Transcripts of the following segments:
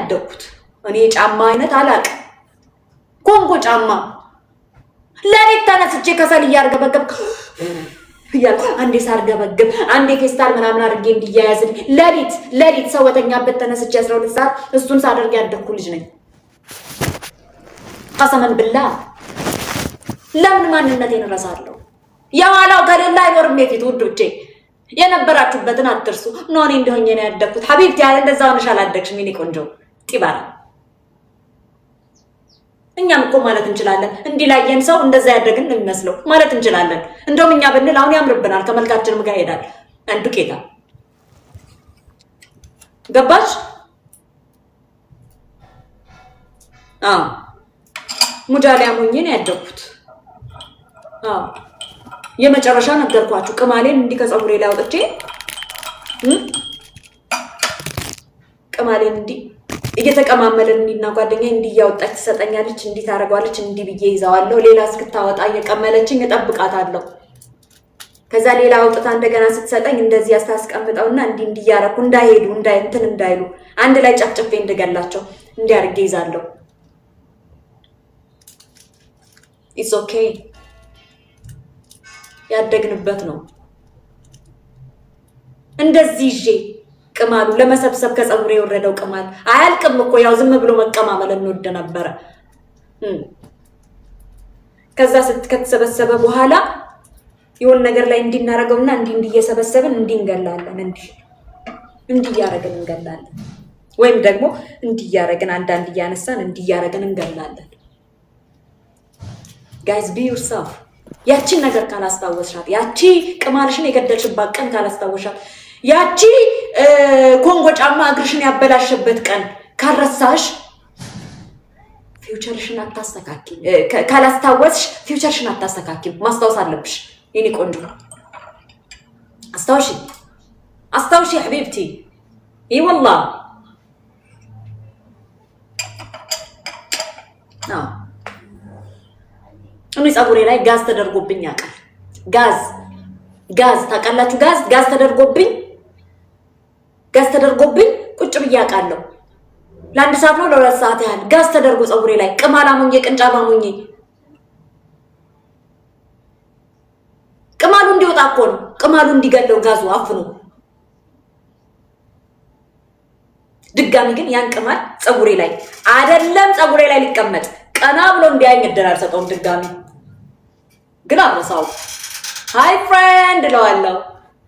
ያደኩት እኔ ጫማ አይነት አላቅ ኮንጎ ጫማ ለሪት ተነስቼ ከሰል ያርገበገብ ያል አንዴ ሳርገበገብ አንዴ ፌስታል ምናምን አድርጌ እንዲያያዝልኝ ለሪት ሰውተኛበት ተነስቼ 12 ሰዓት እሱን ሳደርግ ያደኩ ልጅ ነኝ قسما بالله ለምን ማንነቴን እረሳለሁ ያዋላው ከሌላ አይኖርም የፊት ውዶቼ የነበራችሁበትን አትርሱ ኖኔ እንደሆነ ነው ያደኩት ሐቢብቲ ያለ እንደዛው ነሽ አላደክሽ ሚኒ ቆንጆ ጢባራ እኛም እኮ ማለት እንችላለን እንዲህ ላየን ሰው እንደዛ ያደግን ነው የሚመስለው ማለት እንችላለን እንደውም እኛ ብንል አሁን ያምርብናል ከመልካችንም ጋር ይሄዳል አንዱ ቄታ ገባሽ ሙጃሊያ ሞኝ ነው ያደኩት የመጨረሻ ነገርኳችሁ ቅማሌን እንዲ ከጸጉሬ ላይ አውጥቼ ቅማሌን እንዲ እየተቀማመለን እንዲና ጓደኛዬ እንዲ ያወጣች ተሰጠኛለች እንዲ ታረጋለች እንዲ ብዬ ይዛዋለሁ ሌላ እስክታወጣ እየቀመለችኝ እጠብቃታለሁ ከዛ ሌላ አውጥታ እንደገና ስትሰጠኝ እንደዚህ ያስታስቀምጠውና እንዲ ያረኩ እንዳይሄዱ እንዳይሉ አንድ ላይ ጨፍጨፌ እንደገላቸው እንዲ አርጌ ይዛለሁ It's okay ያደግንበት ነው እንደዚህ ይዤ ቅማሉ ለመሰብሰብ ከጸጉሬ ወረደው ቅማል አያልቅም እኮ ያው ዝም ብሎ መቀማመል እንወደ ነበር ከዛ ከተሰበሰበ በኋላ የሆነ ነገር ላይ እንዲናረገውና እንዲየሰበሰብን እንዲንገላለን እንዲያረግን እንገላለን ወይም ደግሞ እንዲያረግን አንዳንድ ያነሳን እንዲያረግን እንገላለን guys be yourself ያቺን ነገር ካላስታወስሻት ያቺ ቅማልሽን የገደልሽባት ቀን ካላስታወስሻት ያቺ ኮንጎ ጫማ እግርሽን ያበላሽበት ቀን ካረሳሽ ፊውቸርሽን አታስተካኪ ካላስታወስሽ ፊውቸርሽን አታስተካኪ ማስታወስ አለብሽ የኔ ቆንጆ አስታውሺ حبيبتي اي والله እኔ ጸጉሬ ላይ ጋዝ ተደርጎብኝ ያቃል ጋዝ ታቃላችሁ ጋዝ ተደርጎብኝ ቁጭ ብዬ ያቃለሁ ለአንድ ሰዓት ነው ለሁለት ሰዓት ያህል ጋዝ ተደርጎ ጸጉሬ ላይ ቅማላሙኝ ቅንጫባሙኝ ቅማሉ እንዲወጣ እኮ ነው ቅማሉ እንዲገለው ጋዙ አፍኑ ድጋሚ ግን ያን ቅማል ጸጉሬ ላይ አይደለም ጸጉሬ ላይ ሊቀመጥ ቀና ብሎ እንዲያኝ እደራል ሰጠው ድጋሚ ግን አብረሳው hi friend hello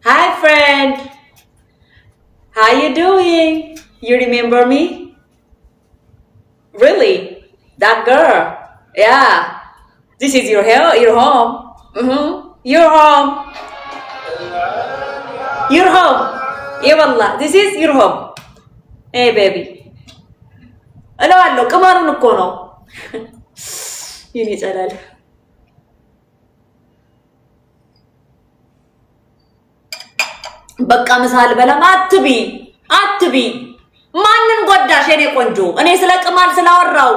hi friend how you doing you remember me really that girl yeah this is your home your home yeah wallah this is your home hey baby hello ቅማሩን እኮ ነው ይኔ ጸዳል በቃ ምሳል በለም አትቢ ማንን ጎዳሽ የኔ ቆንጆ እኔ ስለ ቅማል ስላወራው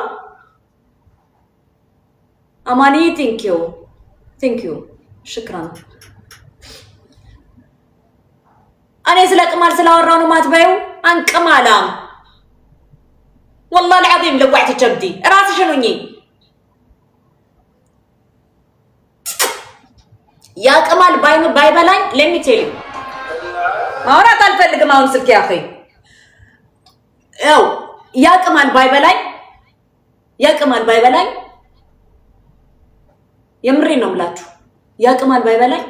አማኒ thank you ሽክራን እኔ ስለ ቅማል ስላወራው ነው ማትባዩ አንቅማላም والله العظيم لوعت جبدي راسي شنوني يا كمال باي بلاي let me tell you اورا تلفلق ماون سلك يا اخي يا كمال باي بلاي يمري ነው ምላችሁ ያ كمال باي بلاي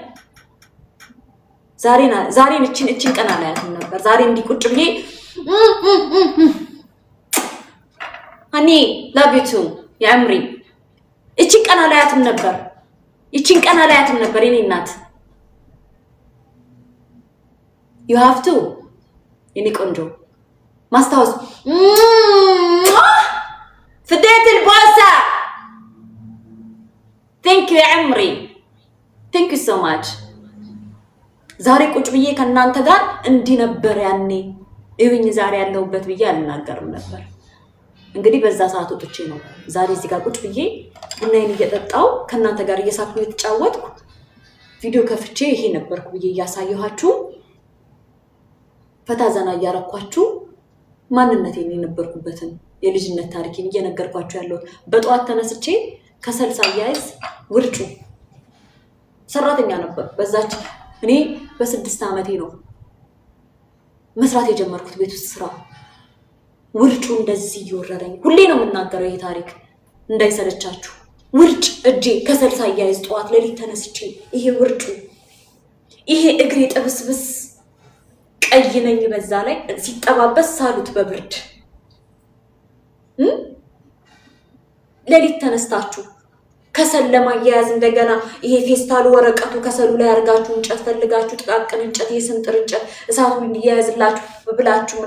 ዛሬን እቺን ቀና ላይ ነበር ዛሬ እንዲቁጭ ብዬ honey love you too يا عمري እቺን ቀና ላያትም ነበር የኔ እናት you have to የኔ ቆንጆ ማስታወስ فديت البوسه thank you يا عمري thank you so much ዛሬ ቁጭ ብዬ ከናንተ ጋር እንዲ ነበር ያኔ እዩኝ ዛሬ ያለውበት ብዬ አልናገርም ነበር እንግዲህ በዛ ሰዓት ወጥቼ ነው ዛሬ እዚህ ጋር ቁጭ ብዬ ቡናዬን እየጠጣው ከናንተ ጋር እየሳኩ እየተጫወትኩ ቪዲዮ ከፍቼ ይሄ ነበርኩ ብዬ ያሳየኋችሁ ፈታ ዘና ያረኳችሁ ማንነቴን የነበርኩበትን የልጅነት ታሪኬን እየነገርኳችሁ ያለሁት። በጠዋት ተነስቼ ከሰል ሳያይዝ ውርጩ ሰራተኛ ነበር። በዛች እኔ በ6 ዓመቴ ነው መስራት የጀመርኩት ቤት ውስጥ ስራ። ውርጩ እንደዚህ እየወረረኝ ሁሌ ነው የምናገረው ይሄ ታሪክ እንዳይሰለቻችሁ። ውርጭ እጄ ከሰል ሳያይዝ ጠዋት ለሊት ተነስቼ ይሄ ውርጩ፣ ይሄ እግሬ ጥብስብስ ቀይ ነኝ። በዛ ላይ ሲጠባበስ ሳሉት በብርድ ለሊት ተነስታችሁ ከሰል ለማያያዝ እንደገና ይሄ ፌስታሉ ወረቀቱ ከሰሉ ላይ አድርጋችሁ እንጨት ፈልጋችሁ ጥቃቅን እንጨት የስንጥር እንጨት እሳቱ እንዲያያዝላችሁ ብላችሁ